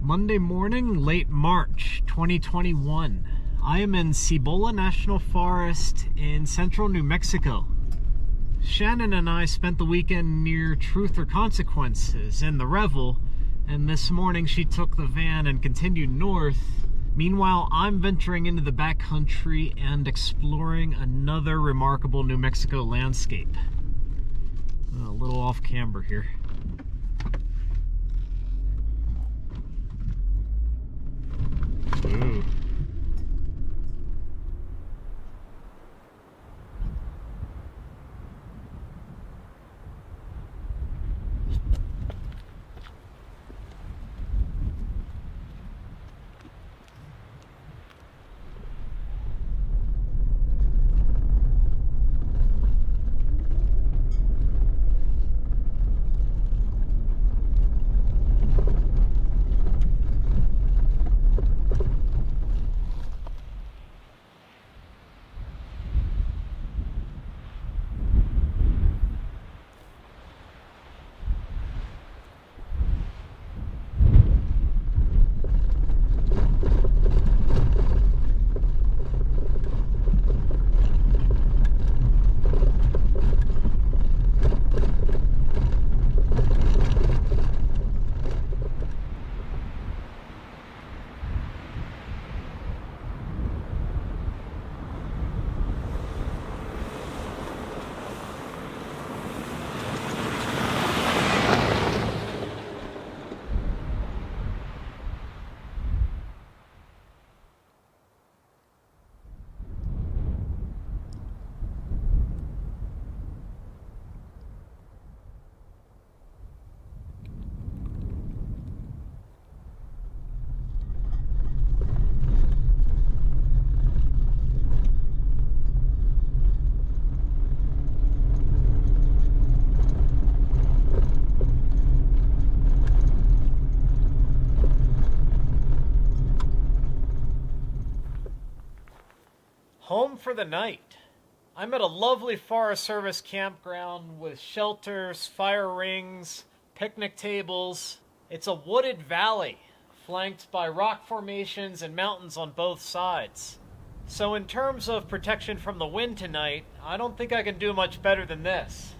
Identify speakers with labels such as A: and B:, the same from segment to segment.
A: Monday morning, late March 2021. I am in Cibola National Forest in central New Mexico. Shannon and I spent the weekend near Truth or Consequences in the Revel, and this morning she took the van and continued north. Meanwhile, I'm venturing into the backcountry and exploring another remarkable New Mexico landscape. A little off camber here. Ooh. Home for the night. I'm at a lovely Forest Service campground with shelters, fire rings, picnic tables. It's a wooded valley, flanked by rock formations and mountains on both sides. So in terms of protection from the wind tonight, I don't think I can do much better than this.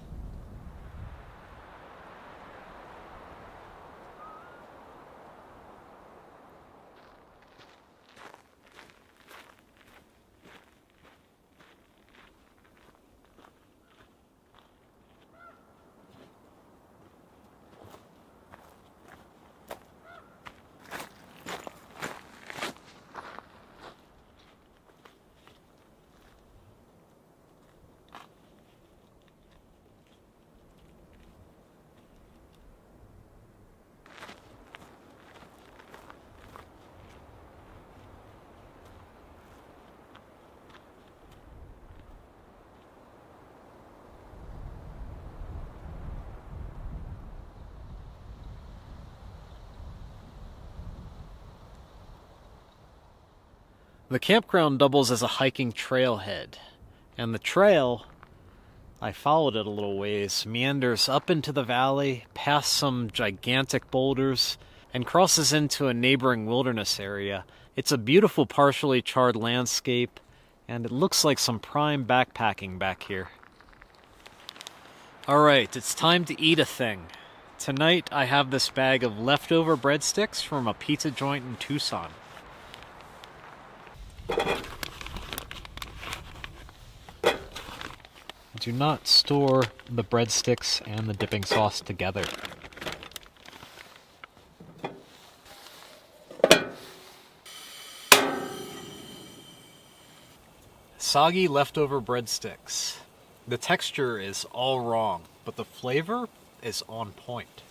A: The campground doubles as a hiking trailhead, and the trail, I followed it a little ways, meanders up into the valley, past some gigantic boulders, and crosses into a neighboring wilderness area. It's a beautiful partially charred landscape, and it looks like some prime backpacking back here. Alright, it's time to eat a thing. Tonight I have this bag of leftover breadsticks from a pizza joint in Tucson. Do not store the breadsticks and the dipping sauce together. Soggy leftover breadsticks. The texture is all wrong, but the flavor is on point.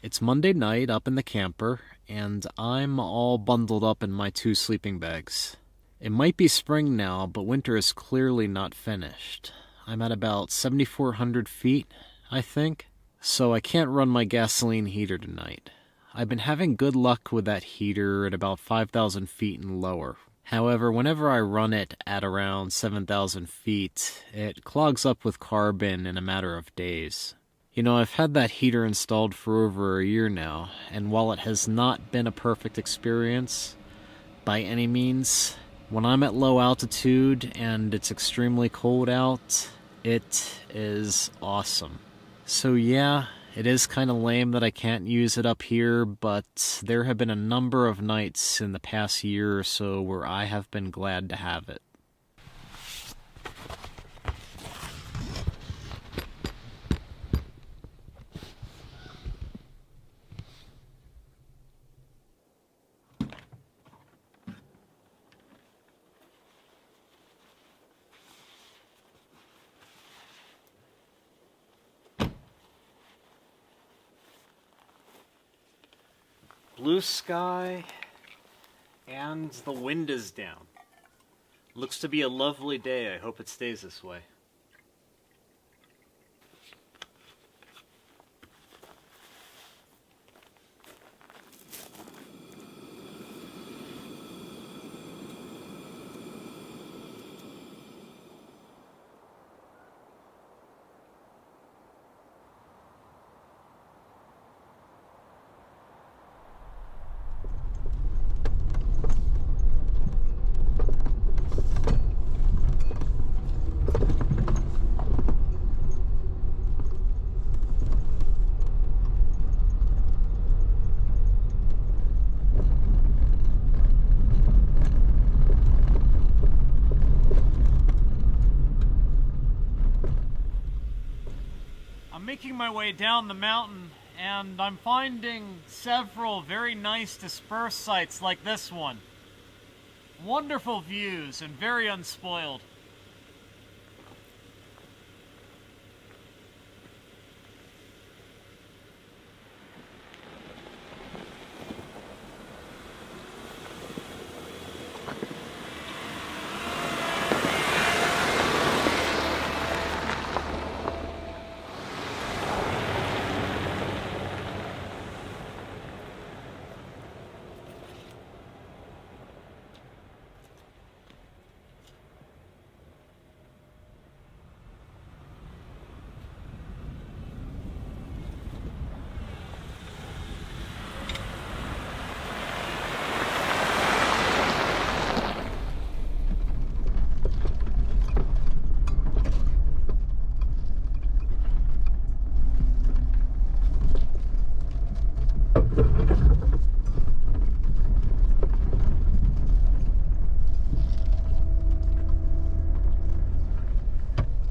A: It's Monday night up in the camper, and I'm all bundled up in my 2 sleeping bags. It might be spring now, but winter is clearly not finished. I'm at about 7,400 feet, I think, so I can't run my gasoline heater tonight. I've been having good luck with that heater at about 5,000 feet and lower. However, whenever I run it at around 7,000 feet, it clogs up with carbon in a matter of days. You know, I've had that heater installed for over a year now, and while it has not been a perfect experience by any means, when I'm at low altitude and it's extremely cold out, it is awesome. So yeah, it is kind of lame that I can't use it up here, but there have been a number of nights in the past year or so where I have been glad to have it. Blue sky, and the wind is down. Looks to be a lovely day. I hope it stays this way. Making my way down the mountain, and I'm finding several very nice dispersed sites like this one. Wonderful views and very unspoiled.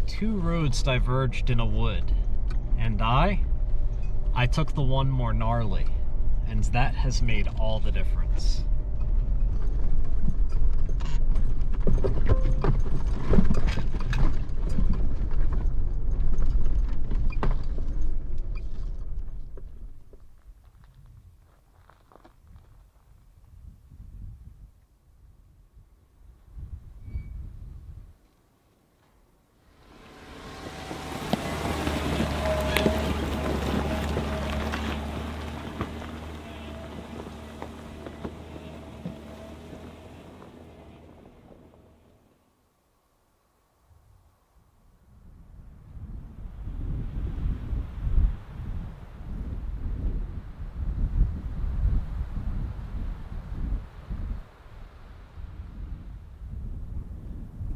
A: Two roads diverged in a wood, and I took the one more gnarly, and that has made all the difference.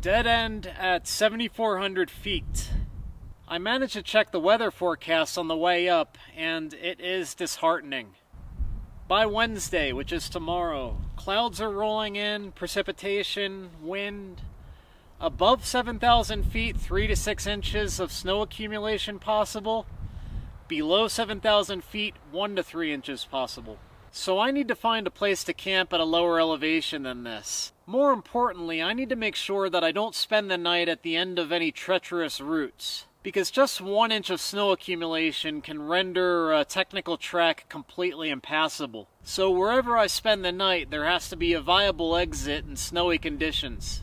A: Dead end at 7,400 feet. I managed to check the weather forecast on the way up, and it is disheartening. By Wednesday, which is tomorrow, clouds are rolling in, precipitation, wind. Above 7,000 feet, 3 to 6 inches of snow accumulation possible. Below 7,000 feet, 1 to 3 inches possible. So I need to find a place to camp at a lower elevation than this. More importantly, I need to make sure that I don't spend the night at the end of any treacherous routes, because just 1 inch of snow accumulation can render a technical trek completely impassable. So wherever I spend the night, there has to be a viable exit in snowy conditions.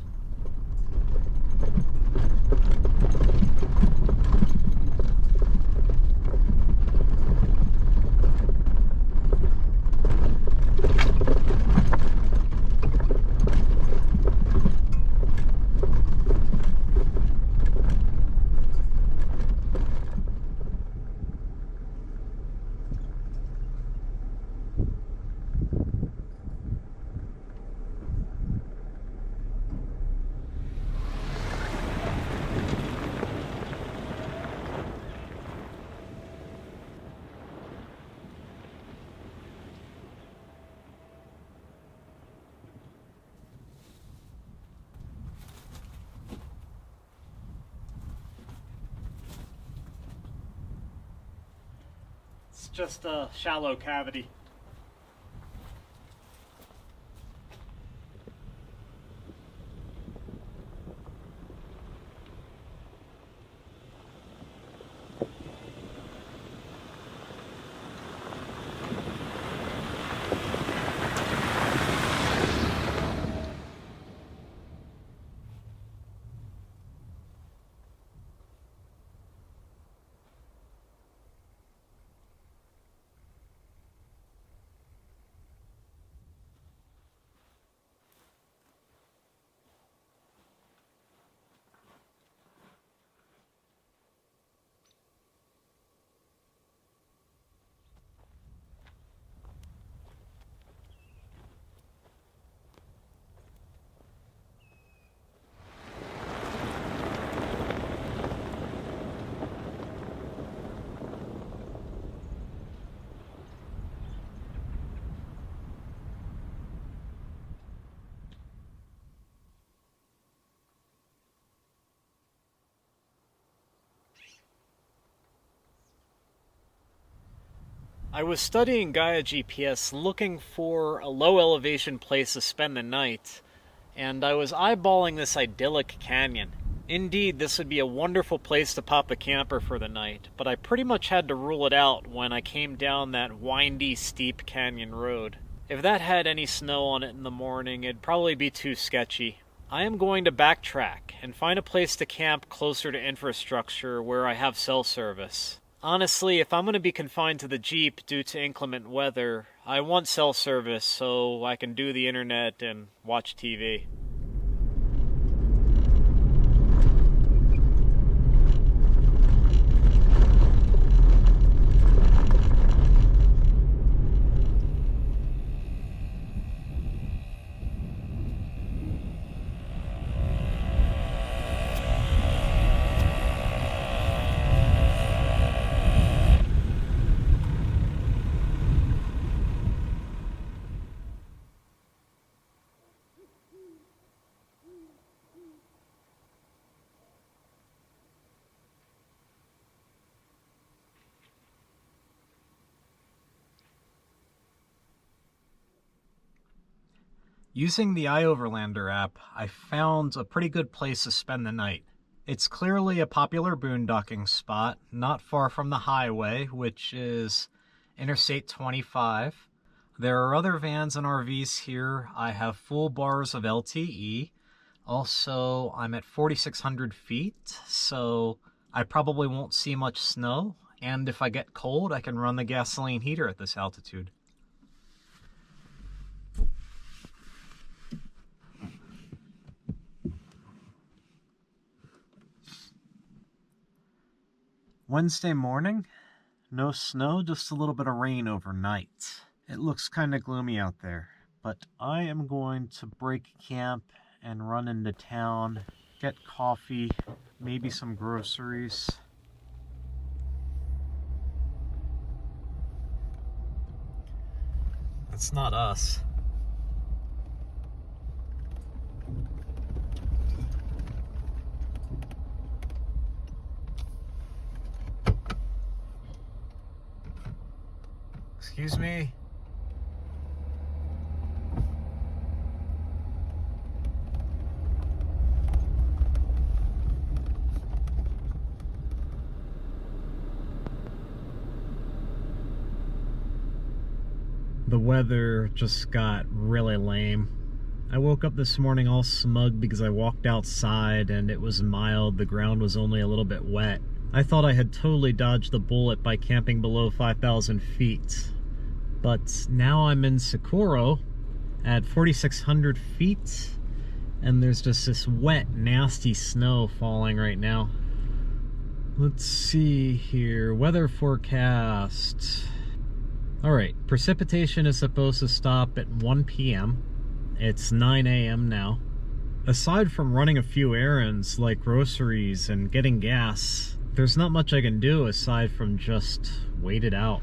A: just a shallow cavity. I was studying Gaia GPS looking for a low elevation place to spend the night, and I was eyeballing this idyllic canyon. Indeed, this would be a wonderful place to pop a camper for the night, but I pretty much had to rule it out when I came down that windy, steep canyon road. If that had any snow on it in the morning, it'd probably be too sketchy. I am going to backtrack and find a place to camp closer to infrastructure where I have cell service. Honestly, if I'm going to be confined to the Jeep due to inclement weather, I want cell service so I can do the internet and watch TV. Using the iOverlander app, I found a pretty good place to spend the night. It's clearly a popular boondocking spot, not far from the highway, which is Interstate 25. There are other vans and RVs here. I have full bars of LTE. Also, I'm at 4,600 feet, so I probably won't see much snow. And if I get cold, I can run the gasoline heater at this altitude. Wednesday morning, no snow, just a little bit of rain overnight. It looks kind of gloomy out there, but I am going to break camp and run into town, get coffee, maybe some groceries. That's not us. Excuse me? The weather just got really lame. I woke up this morning all smug because I walked outside and it was mild, the ground was only a little bit wet. I thought I had totally dodged the bullet by camping below 5,000 feet. But now I'm in Socorro at 4,600 feet, and there's just this wet, nasty snow falling right now. Let's see here, weather forecast. Alright, precipitation is supposed to stop at 1 p.m. It's 9 a.m. now. Aside from running a few errands like groceries and getting gas, there's not much I can do aside from just wait it out.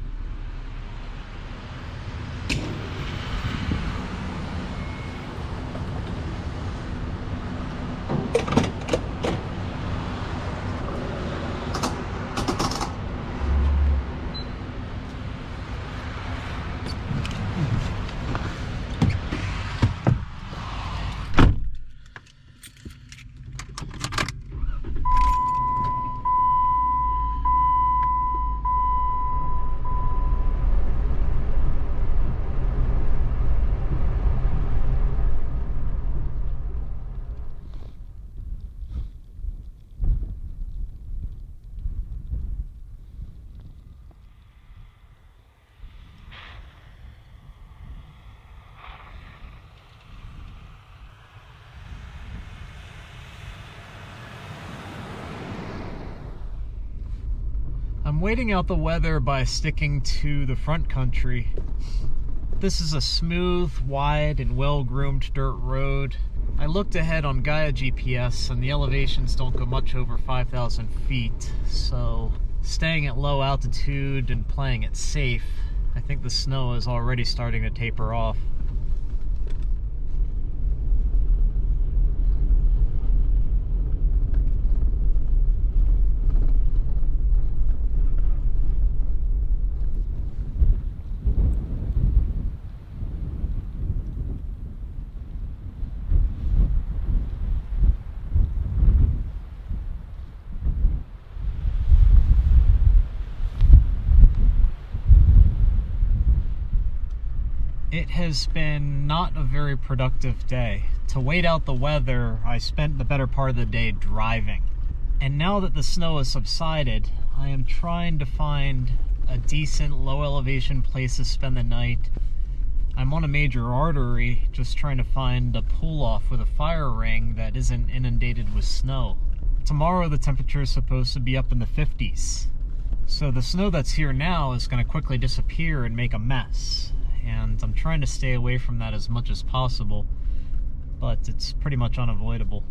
A: I'm waiting out the weather by sticking to the front country. This is a smooth, wide, and well-groomed dirt road. I looked ahead on Gaia GPS and the elevations don't go much over 5,000 feet, so staying at low altitude and playing it safe, I think the snow is already starting to taper off. It has been not a very productive day. To wait out the weather, I spent the better part of the day driving. And now that the snow has subsided, I am trying to find a decent low elevation place to spend the night. I'm on a major artery, just trying to find a pull-off with a fire ring that isn't inundated with snow. Tomorrow the temperature is supposed to be up in the 50s. So the snow that's here now is going to quickly disappear and make a mess. And I'm trying to stay away from that as much as possible, but it's pretty much unavoidable.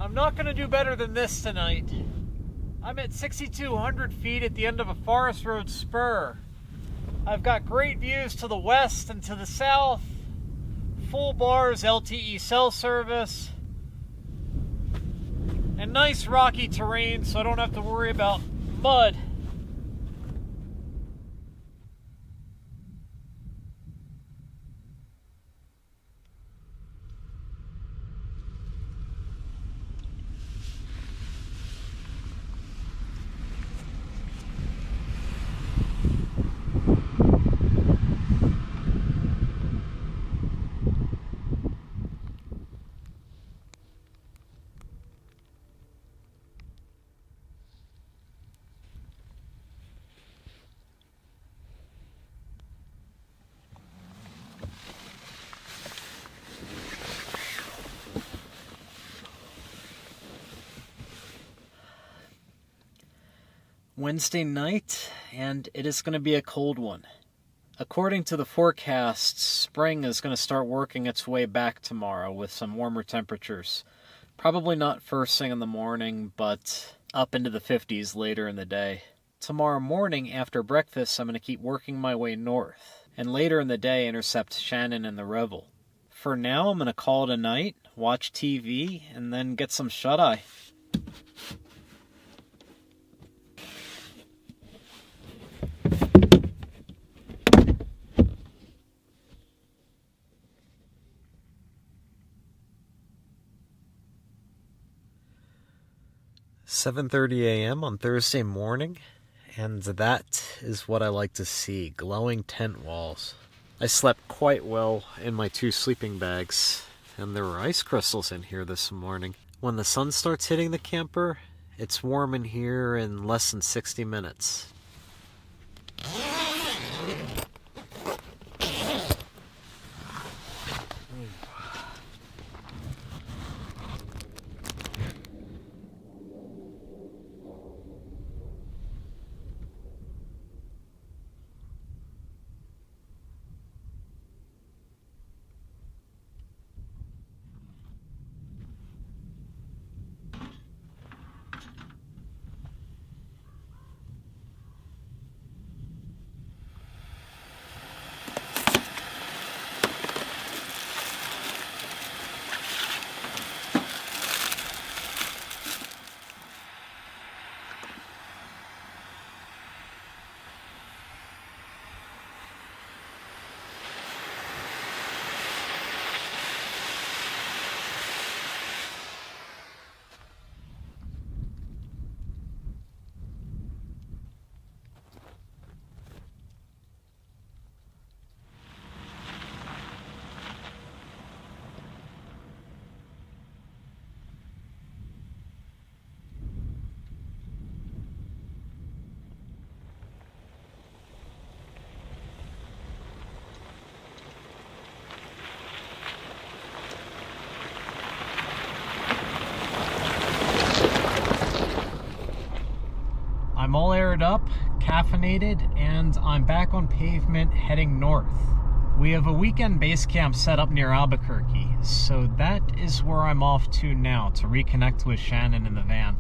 A: I'm not going to do better than this tonight. I'm at 6,200 feet at the end of a forest road spur. I've got great views to the west and to the south, full bars LTE cell service, and nice rocky terrain so I don't have to worry about mud. Wednesday night, and it is going to be a cold one. According to the forecast, spring is going to start working its way back tomorrow with some warmer temperatures. Probably not first thing in the morning, but up into the 50s later in the day. Tomorrow morning after breakfast, I'm going to keep working my way north, and later in the day intercept Shannon and the Revel. For now, I'm going to call it a night, watch TV, and then get some shut-eye. "7:30 a.m. on Thursday morning, and that is what I like to see, glowing tent walls. I slept quite well in my 2 sleeping bags, and there were ice crystals in here this morning. When the sun starts hitting the camper, it's warm in here in less than 60 minutes. up, caffeinated, and I'm back on pavement heading north. We have a weekend base camp set up near Albuquerque, so that is where I'm off to now to reconnect with Shannon in the van.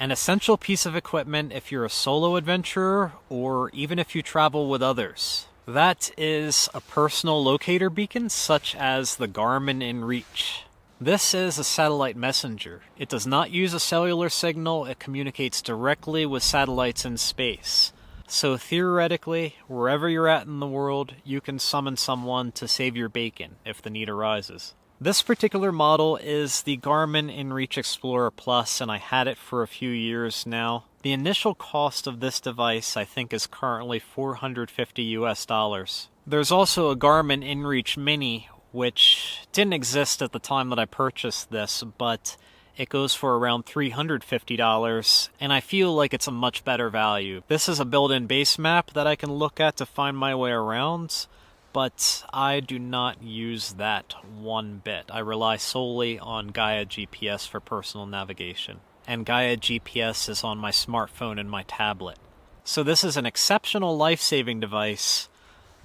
A: An essential piece of equipment if you're a solo adventurer or even if you travel with others. That is a personal locator beacon such as the Garmin InReach. This is a satellite messenger. It does not use a cellular signal, it communicates directly with satellites in space. So theoretically, wherever you're at in the world, you can summon someone to save your bacon if the need arises. This particular model is the Garmin InReach Explorer Plus, and I had it for a few years now. The initial cost of this device, I think, is currently $450 US. There's also a Garmin InReach Mini, which didn't exist at the time that I purchased this, but it goes for around $350, and I feel like it's a much better value. This is a built-in base map that I can look at to find my way around, but I do not use that one bit. I rely solely on Gaia GPS for personal navigation, and Gaia GPS is on my smartphone and my tablet. So this is an exceptional life-saving device,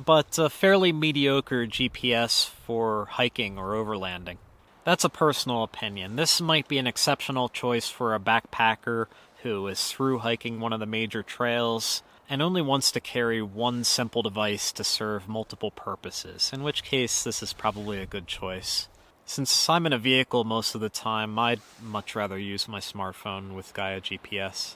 A: but a fairly mediocre GPS for hiking or overlanding. That's a personal opinion. This might be an exceptional choice for a backpacker who is through hiking one of the major trails and only wants to carry one simple device to serve multiple purposes, in which case this is probably a good choice. Since I'm in a vehicle most of the time, I'd much rather use my smartphone with Gaia GPS.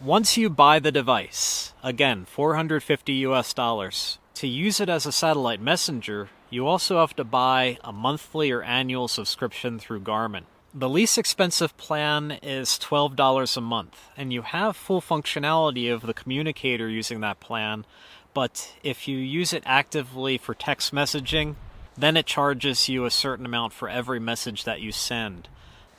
A: Once you buy the device, again, $450 US, to use it as a satellite messenger, you also have to buy a monthly or annual subscription through Garmin. The least expensive plan is $12 a month, and you have full functionality of the communicator using that plan, but if you use it actively for text messaging, then it charges you a certain amount for every message that you send.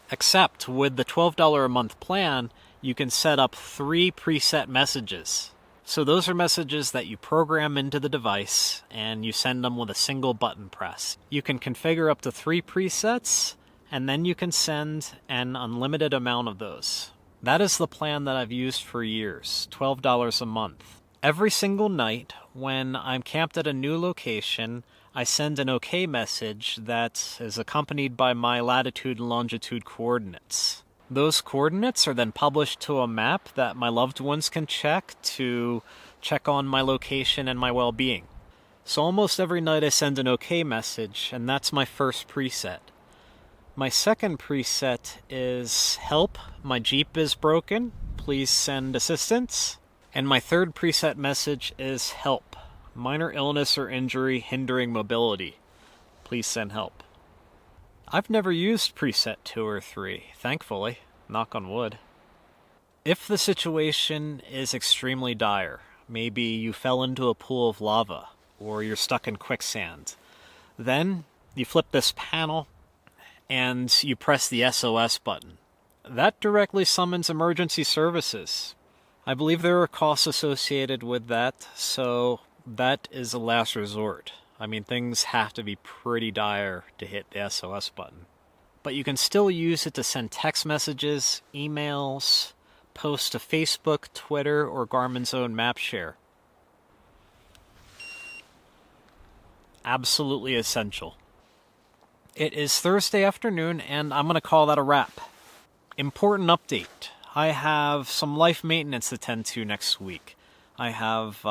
A: Except with the $12 a month plan, you can set up 3 preset messages. So those are messages that you program into the device, and you send them with a single button press. You can configure up to 3 presets, and then you can send an unlimited amount of those. That is the plan that I've used for years, $12 a month. Every single night, when I'm camped at a new location, I send an OK message that is accompanied by my latitude and longitude coordinates. Those coordinates are then published to a map that my loved ones can check to check on my location and my well-being. So almost every night I send an OK message, and that's my first preset. My second preset is help, my Jeep is broken, please send assistance. And my third preset message is help, minor illness or injury hindering mobility, please send help. I've never used preset 2 or 3, thankfully, knock on wood. If the situation is extremely dire, maybe you fell into a pool of lava, or you're stuck in quicksand, then you flip this panel and you press the SOS button. That directly summons emergency services. I believe there are costs associated with that, so that is a last resort. I mean, things have to be pretty dire to hit the SOS button. But you can still use it to send text messages, emails, post to Facebook, Twitter, or Garmin's own map share. Absolutely essential. It is Thursday afternoon, and I'm going to call that a wrap. Important update. I have some life maintenance to tend to next week. I have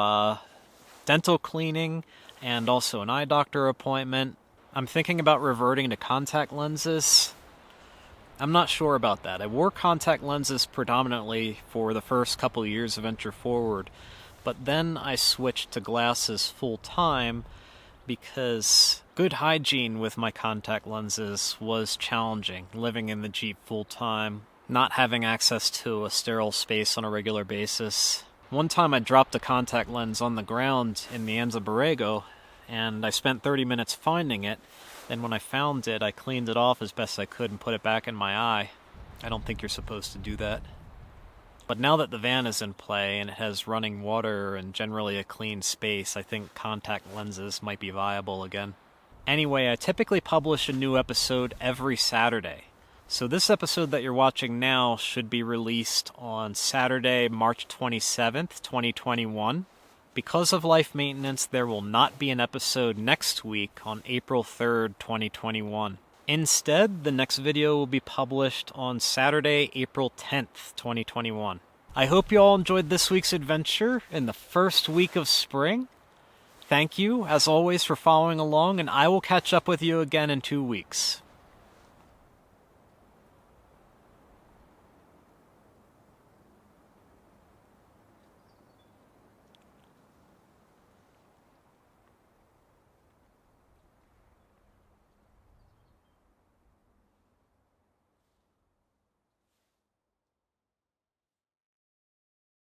A: dental cleaning and also an eye doctor appointment. I'm thinking about reverting to contact lenses. I'm not sure about that. I wore contact lenses predominantly for the first couple of years of Venture Forward, but then I switched to glasses full time because Good hygiene with my contact lenses was challenging, living in the Jeep full-time, not having access to a sterile space on a regular basis. One time I dropped a contact lens on the ground in the Anza Borrego, and I spent 30 minutes finding it. Then when I found it, I cleaned it off as best I could and put it back in my eye. I don't think you're supposed to do that. But now that the van is in play and it has running water and generally a clean space, I think contact lenses might be viable again. Anyway, I typically publish a new episode every Saturday. So this episode that you're watching now should be released on Saturday, March 27th, 2021. Because of life maintenance, there will not be an episode next week on April 3rd, 2021. Instead, the next video will be published on Saturday, April 10th, 2021. I hope you all enjoyed this week's adventure in the first week of spring. Thank you, as always, for following along, and I will catch up with you again in 2 weeks.